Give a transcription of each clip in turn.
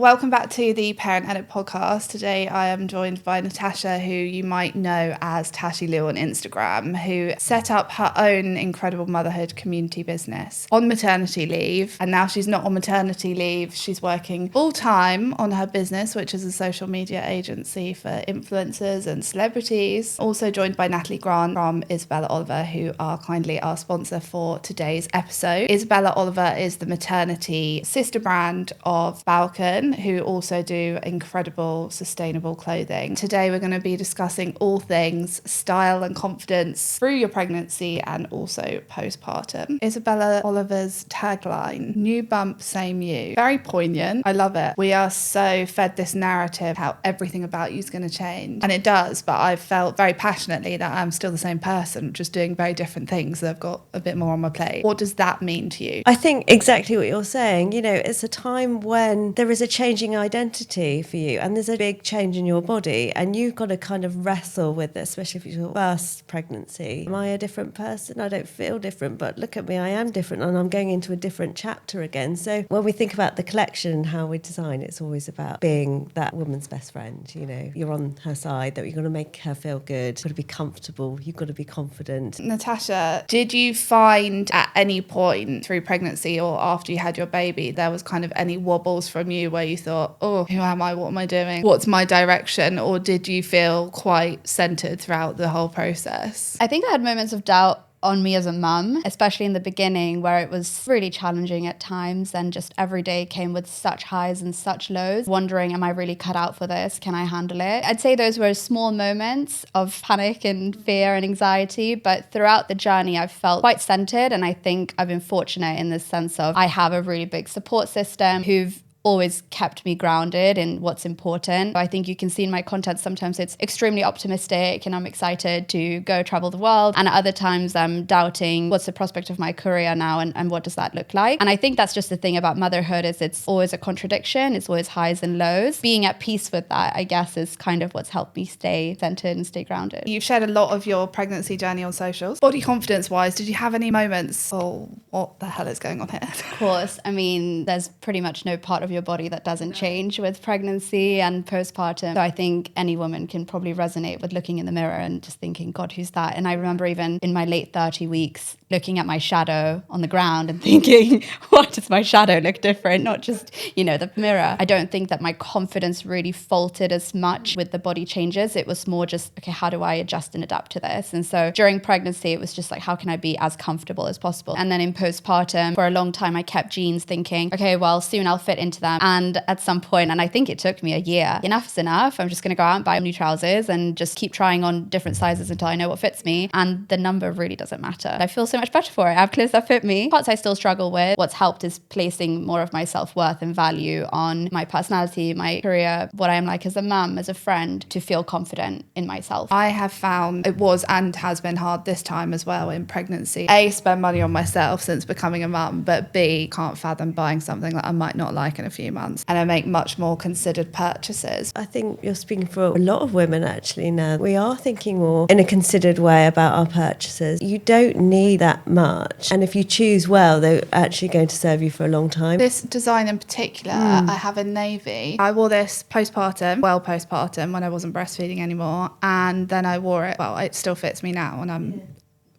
Welcome back to the Parent Edit podcast. Today I am joined by Natasha, who you might know as Tashi Lou on Instagram, who set up her own incredible motherhood community business on maternity leave. And now she's not on maternity leave. She's working full time on her business, which is a social media agency for influencers and celebrities. Also joined by Natalie from Isabella Oliver, who are kindly our sponsor for today's episode. Isabella Oliver is the maternity sister brand of Balkan, who also do incredible sustainable clothing. Today we're going to be discussing all things style and confidence through your pregnancy and also postpartum. Isabella Oliver's tagline, new bump, same you. Very poignant. I love it. We are so fed this narrative how everything about you is going to change. And it does, but I've felt very passionately that I'm still the same person, just doing very different things. I've got a bit more on my plate. What does that mean to you? I think exactly what you're saying. You know, it's a time when there is a changing identity for you and there's a big change in your body and you've got to kind of wrestle with it, especially if it's your first pregnancy. Am I a different person? I don't feel different, but look at me, I am different and I'm going into a different chapter again. So when we think about the collection and how we design, it's always about being that woman's best friend. You know, you're on her side, that you're going to make her feel good, you've got to be comfortable, you've got to be confident. Natasha, did you find at any point through pregnancy or after you had your baby, there was kind of any wobbles from you where you thought, oh, who am I? What am I doing? What's my direction? Or did you feel quite centered throughout the whole process? I think I had moments of doubt on me as a mum, especially in the beginning where it was really challenging at times and just every day came with such highs and such lows, wondering, am I really cut out for this? Can I handle it? I'd say those were small moments of panic and fear and anxiety, but throughout the journey I've felt quite centered, and I think I've been fortunate in the sense of I have a really big support system who've always kept me grounded in what's important. I think you can see in my content sometimes it's extremely optimistic and I'm excited to go travel the world, and at other times I'm doubting what's the prospect of my career now and what does that look like. And I think that's just the thing about motherhood, is it's always a contradiction, it's always highs and lows. Being at peace with that, I guess, is kind of what's helped me stay centered and stay grounded. You've shared a lot of your pregnancy journey on socials. Body confidence wise, did you have any moments, oh, what the hell is going on here? Of course, I mean, there's pretty much no part of your body that doesn't change with pregnancy and postpartum. So I think any woman can probably resonate with looking in the mirror and just thinking, God, who's that? And I remember even in my late 30 weeks looking at my shadow on the ground and thinking, why does my shadow look different? Not just, the mirror. I don't think that my confidence really faltered as much with the body changes. It was more just, okay, how do I adjust and adapt to this? And so during pregnancy, it was just like, how can I be as comfortable as possible? And then in postpartum, for a long time, I kept jeans thinking, okay, well, soon I'll fit into them. And at some point, and I think it took me a year, enough is enough. I'm just going to go out and buy new trousers and just keep trying on different sizes until I know what fits me. And the number really doesn't matter. I feel so much better for it. I have clothes that fit me. Parts I still struggle with. What's helped is placing more of my self-worth and value on my personality, my career, what I am like as a mum, as a friend, to feel confident in myself. I have found it was and has been hard this time as well in pregnancy. A, spend money on myself since becoming a mum, but B, can't fathom buying something that I might not like in a few months. And I make much more considered purchases. I think you're speaking for a lot of women actually now. We are thinking more in a considered way about our purchases. You don't need that much. And if you choose well, they're actually going to serve you for a long time. This design in particular, I have in navy. I wore this postpartum when I wasn't breastfeeding anymore. And then I wore it, it still fits me now and I'm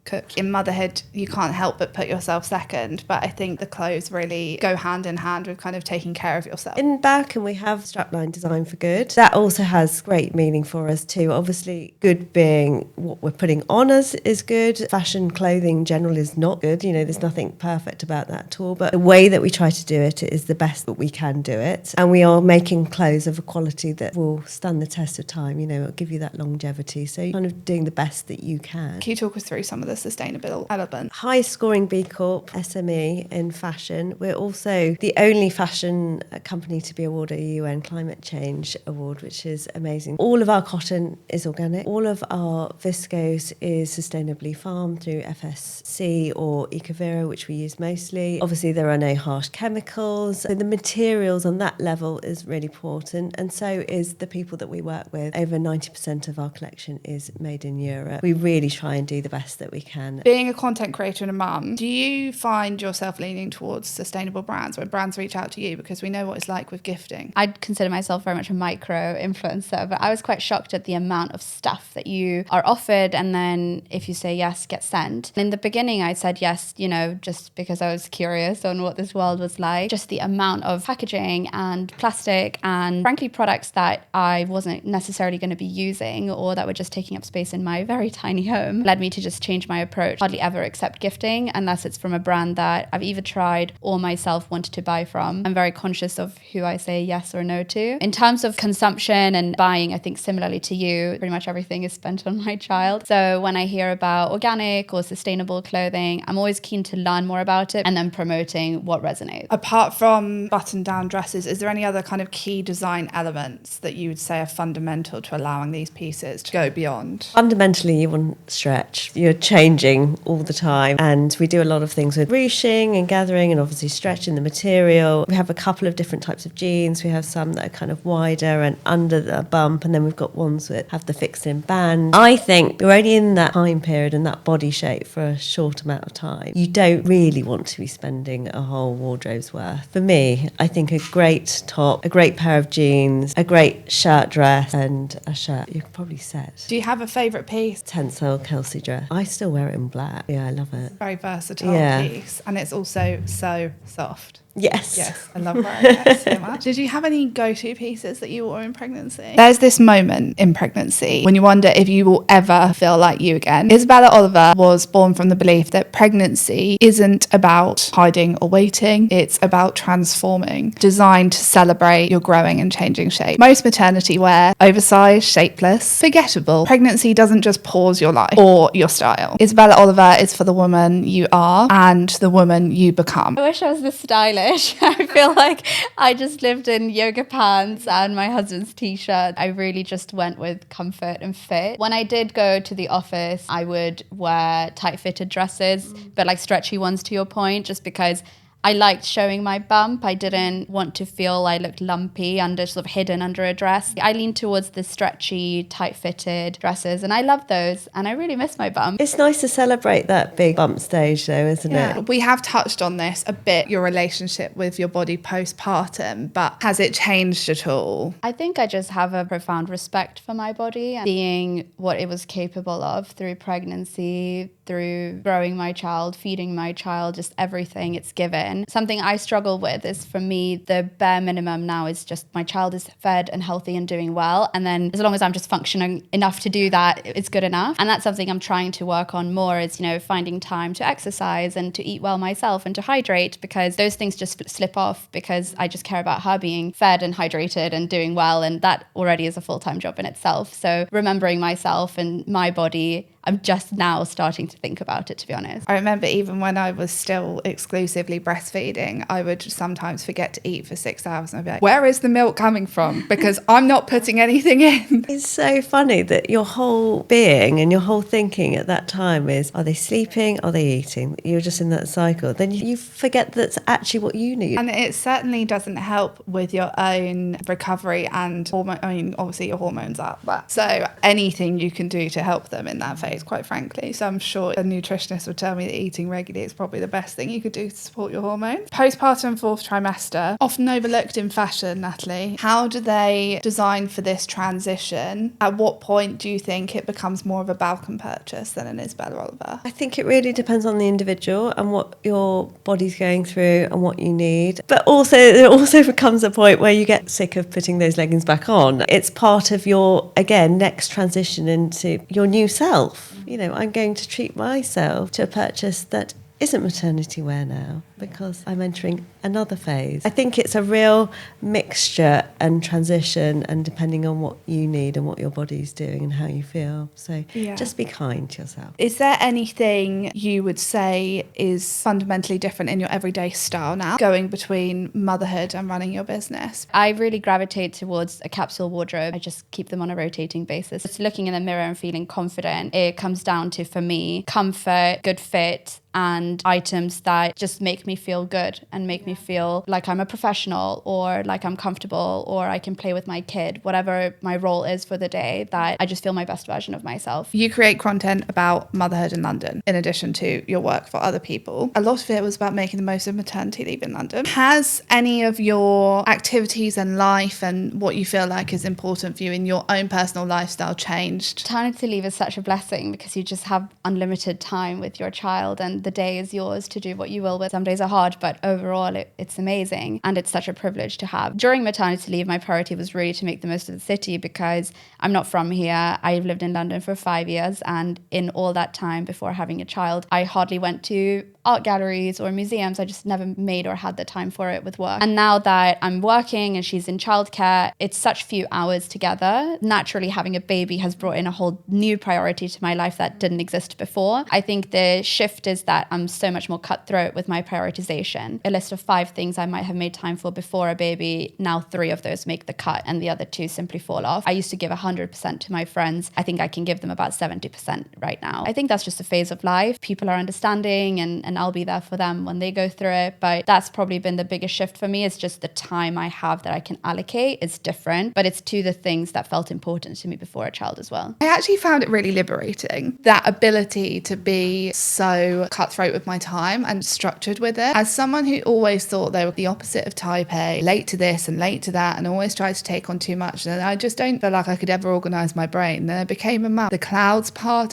cook. In motherhood, you can't help but put yourself second, but I think the clothes really go hand in hand with kind of taking care of yourself. In Balkan, we have strapline design for good. That also has great meaning for us too. Obviously, good being what we're putting on us is good. Fashion clothing in general is not good. There's nothing perfect about that at all, but the way that we try to do it is the best that we can do it. And we are making clothes of a quality that will stand the test of time, it'll give you that longevity. So you're kind of doing the best that you can. Can you talk us through some of the sustainable element? High scoring B Corp SME in fashion. We're also the only fashion company to be awarded a UN Climate Change Award, which is amazing. All of our cotton is organic. All of our viscose is sustainably farmed through FSC or Ecovero, which we use mostly. Obviously, there are no harsh chemicals. So the materials on that level is really important, and so is the people that we work with. Over 90% of our collection is made in Europe. We really try and do the best that we can. Being a content creator and a mum, do you find yourself leaning towards sustainable brands when brands reach out to you? Because we know what it's like with gifting. I'd consider myself very much a micro influencer, but I was quite shocked at the amount of stuff that you are offered, and then if you say yes, get sent. In the beginning, I said yes, just because I was curious on what this world was like. Just the amount of packaging and plastic and frankly products that I wasn't necessarily going to be using or that were just taking up space in my very tiny home led me to just change my approach. Hardly ever accept gifting unless it's from a brand that I've either tried or myself wanted to buy from. I'm very conscious of who I say yes or no to. In terms of consumption and buying, I think similarly to you, pretty much everything is spent on my child. So when I hear about organic or sustainable clothing, I'm always keen to learn more about it and then promoting what resonates. Apart from button-down dresses, is there any other kind of key design elements that you would say are fundamental to allowing these pieces to go beyond? Fundamentally, you want stretch. You're changing all the time. And we do a lot of things with ruching and gathering and obviously stretching the material. We have a couple of different types of jeans. We have some that are kind of wider and under the bump. And then we've got ones that have the fixed-in band. I think you're only in that time period and that body shape for a short amount of time. You don't really want to be spending a whole wardrobe's worth. For me, I think a great top, a great pair of jeans, a great shirt dress and a shirt, you're probably set. Do you have a favourite piece? Tencel Kelsey dress. I still wear it in black. Yeah, I love it. Very versatile piece, and it's also so soft. Yes. Yes, I love wearing it so much. Did you have any go-to pieces that you wore in pregnancy? There's this moment in pregnancy when you wonder if you will ever feel like you again. Isabella Oliver was born from the belief that pregnancy isn't about hiding or waiting, it's about transforming, designed to celebrate your growing and changing shape. Most maternity wear, oversized, shapeless, forgettable. Pregnancy doesn't just pause your life or your style. Isabella Oliver is for the woman you are and the woman you become. I wish I was this stylish. I feel like I just lived in yoga pants and my husband's t-shirt. I really just went with comfort and fit. When I did go to the office, I would wear tight-fitted dresses, but like stretchy ones to your point, just because I liked showing my bump. I didn't want to feel I looked lumpy sort of hidden under a dress. I leaned towards the stretchy, tight-fitted dresses, and I love those, and I really miss my bump. It's nice to celebrate that big bump stage, though, isn't it? We have touched on this a bit, your relationship with your body postpartum, but has it changed at all? I think I just have a profound respect for my body and seeing what it was capable of through pregnancy, through growing my child, feeding my child, just everything it's given. Something I struggle with is, for me, the bare minimum now is just my child is fed and healthy and doing well. And then as long as I'm just functioning enough to do that, it's good enough. And that's something I'm trying to work on more is, finding time to exercise and to eat well myself and to hydrate, because those things just slip off because I just care about her being fed and hydrated and doing well. And that already is a full-time job in itself. So remembering myself and my body, I'm just now starting to think about it, to be honest. I remember even when I was still exclusively breastfeeding, I would sometimes forget to eat for 6 hours and I'd be like, where is the milk coming from? Because I'm not putting anything in. It's so funny that your whole being and your whole thinking at that time is, are they sleeping? Are they eating? You're just in that cycle. Then you forget that's actually what you need. And it certainly doesn't help with your own recovery and hormone. I mean, obviously your hormones are up, but so anything you can do to help them in that phase, quite frankly. So I'm sure a nutritionist would tell me that eating regularly is probably the best thing you could do to support your hormones. Postpartum and fourth trimester, often overlooked in fashion, Natalie. How do they design for this transition? At what point do you think it becomes more of a Balkan purchase than an Isabella Oliver? I think it really depends on the individual and what your body's going through and what you need. But also, there also becomes a point where you get sick of putting those leggings back on. It's part of your, again, next transition into your new self. I'm going to treat myself to a purchase that isn't maternity wear now because I'm entering another phase. I think it's a real mixture and transition, and depending on what you need and what your body's doing and how you feel. So just be kind to yourself. Is there anything you would say is fundamentally different in your everyday style now, going between motherhood and running your business? I really gravitate towards a capsule wardrobe. I just keep them on a rotating basis. Just looking in the mirror and feeling confident. It comes down to, for me, comfort, good fit, and items that just make me me feel good and make me feel like I'm a professional or like I'm comfortable or I can play with my kid, whatever my role is for the day, that I just feel my best version of myself. You create content about motherhood in London, in addition to your work for other people. A lot of it was about making the most of maternity leave in London. Has any of your activities and life and what you feel like is important for you in your own personal lifestyle changed? Maternity leave is such a blessing because you just have unlimited time with your child and the day is yours to do what you will with. Some days are hard, but overall it's amazing and it's such a privilege to have. During maternity leave, my priority was really to make the most of the city because I'm not from here. I've lived in London for 5 years, and in all that time before having a child, I hardly went to art galleries or museums. I just never made or had the time for it with work. And now that I'm working and she's in childcare, it's such few hours together. Naturally, having a baby has brought in a whole new priority to my life that didn't exist before. I think the shift is that I'm so much more cutthroat with my prioritization. A list of 5 things I might have made time for before a baby, now 3 of those make the cut and the other 2 simply fall off. I used to give 100% to my friends. I think I can give them about 70% right now. I think that's just a phase of life. People are understanding and I'll be there for them when they go through it. But that's probably been the biggest shift for me, is just the time I have that I can allocate is different, but it's to the things that felt important to me before a child as well. I actually found it really liberating, that ability to be so cutthroat with my time and structured with it. As someone who always thought they were the opposite of type A, late to this and late to that, and always tried to take on too much, and I just don't feel like I could ever organise my brain. Then I became a mum. The clouds part,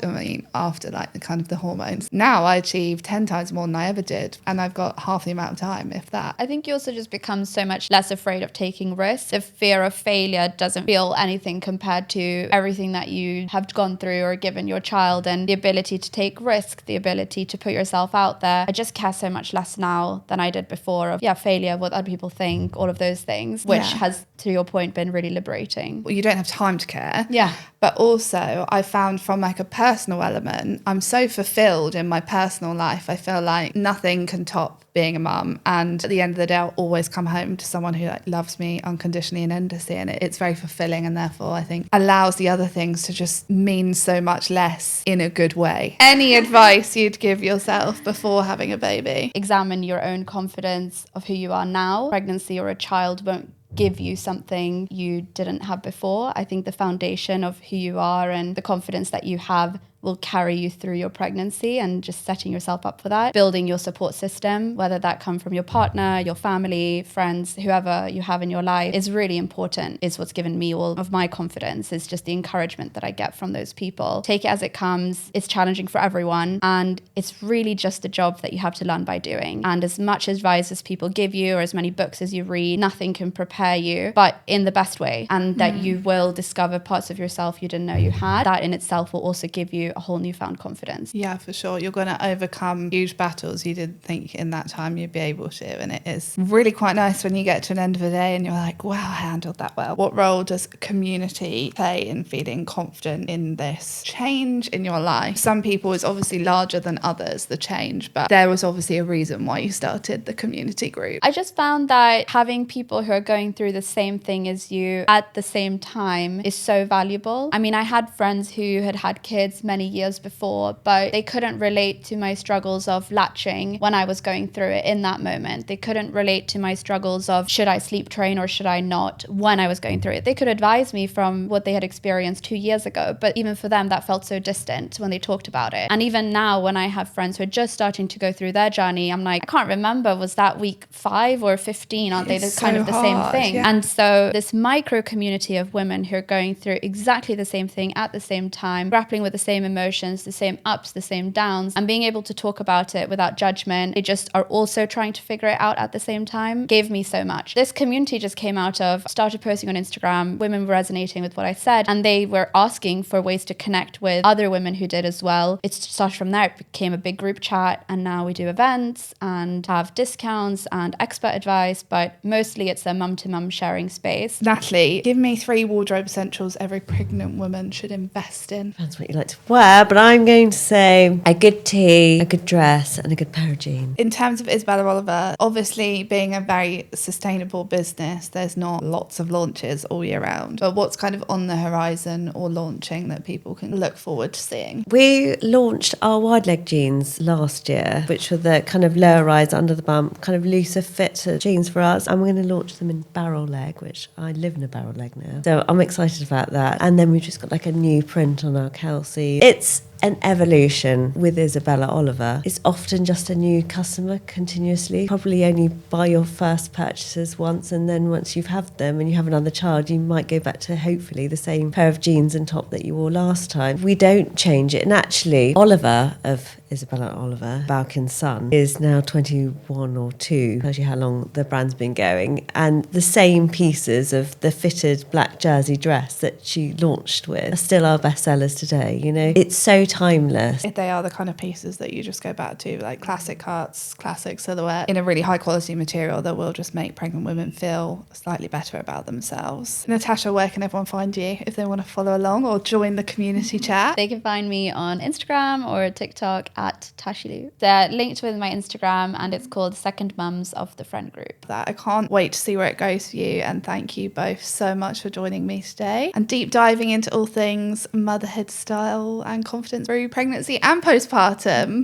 after like the kind of the hormones. Now I achieve 10 times more than I ever did, and I've got half the amount of time, if that. I think you also just become so much less afraid of taking risks. The fear of failure doesn't feel anything compared to everything that you have gone through or given your child, and the ability to take risks, the ability to put yourself out there. I just care so much less now than I did before of failure, what other people think, all of those things, which has, to your point, been really liberating. Well, you don't have time to care. Yeah. But also I found from like a personal element, I'm so fulfilled in my personal life. I feel like nothing can top being a mum, and at the end of the day I'll always come home to someone who like loves me unconditionally and endlessly, and it's very fulfilling, and therefore I think allows the other things to just mean so much less in a good way. Any advice you'd give yourself before having a baby? Examine your own confidence of who you are now. Pregnancy or a child won't give you something you didn't have before. I think the foundation of who you are and the confidence that you have will carry you through your pregnancy, and just setting yourself up for that. Building your support system, whether that come from your partner, your family, friends, whoever you have in your life, is really important. Is what's given me all of my confidence, is just the encouragement that I get from those people. Take it as it comes. It's challenging for everyone, and it's really just a job that you have to learn by doing. And as much advice as people give you, or as many books as you read, nothing can prepare you, but in the best way, and that you will discover parts of yourself you didn't know you had. That in itself will also give you a whole newfound confidence. Yeah, for sure. You're going to overcome huge battles you didn't think in that time you'd be able to. And it is really quite nice when you get to an end of the day and you're like, wow, I handled that well. What role does community play in feeling confident in this change in your life? Some people is obviously larger than others, the change, but there was obviously a reason why you started the community group. I just found that having people who are going through the same thing as you at the same time is so valuable. I mean, I had friends who had kids many years before, but they couldn't relate to my struggles of latching when I was going through it in that moment. They couldn't relate to my struggles of should I sleep train or should I not when I was going through it. They could advise me from what they had experienced 2 years ago, but even for them that felt so distant when they talked about it. And even now when I have friends who are just starting to go through their journey, I'm like, I can't remember, was that week 5 or 15? Aren't they kind of the same thing? Yeah. And so this micro community of women who are going through exactly the same thing at the same time, grappling with the same emotions, the same ups, the same downs, and being able to talk about it without judgment. They just are also trying to figure it out at the same time. Gave me so much. This community just came out of, started posting on Instagram, women were resonating with what I said, and they were asking for ways to connect with other women who did as well. It started from there. It became a big group chat, and now we do events and have discounts and expert advice, but mostly it's a mum-to-mum sharing space. Natalie, give me 3 wardrobe essentials every pregnant woman should invest in. Depends what you like to wear. wear, but I'm going to say a good tee, a good dress, and a good pair of jeans. In terms of Isabella Oliver, obviously being a very sustainable business, there's not lots of launches all year round. But what's kind of on the horizon or launching that people can look forward to seeing? We launched our wide leg jeans last year, which were the kind of lower rise under the bump, kind of looser fit jeans for us. And we're going to launch them in barrel leg, which I live in a barrel leg now. So I'm excited about that. And then we've just got like a new print on our Kelsey. It's an evolution with Isabella Oliver. It's often just a new customer continuously. Probably only buy your first purchases once, and then once you've had them and you have another child, you might go back to hopefully the same pair of jeans and top that you wore last time. We don't change it. And actually, Oliver of Isabella Oliver, Balkin's son, is now 21 or 2. Tells you how long the brand's been going. And the same pieces of the fitted black jersey dress that she launched with are still our best sellers today. You know, it's so timeless. They are the kind of pieces that you just go back to, like classic cuts, classic silhouette, in a really high quality material that will just make pregnant women feel slightly better about themselves. Natasha, where can everyone find you if they want to follow along or join the community chat? They can find me on Instagram or TikTok at Tashilu. They're linked with my Instagram and it's called Second Mums of the Friend Group. I can't wait to see where it goes for you, and thank you both so much for joining me today and deep diving into all things motherhood, style and confidence through pregnancy and postpartum.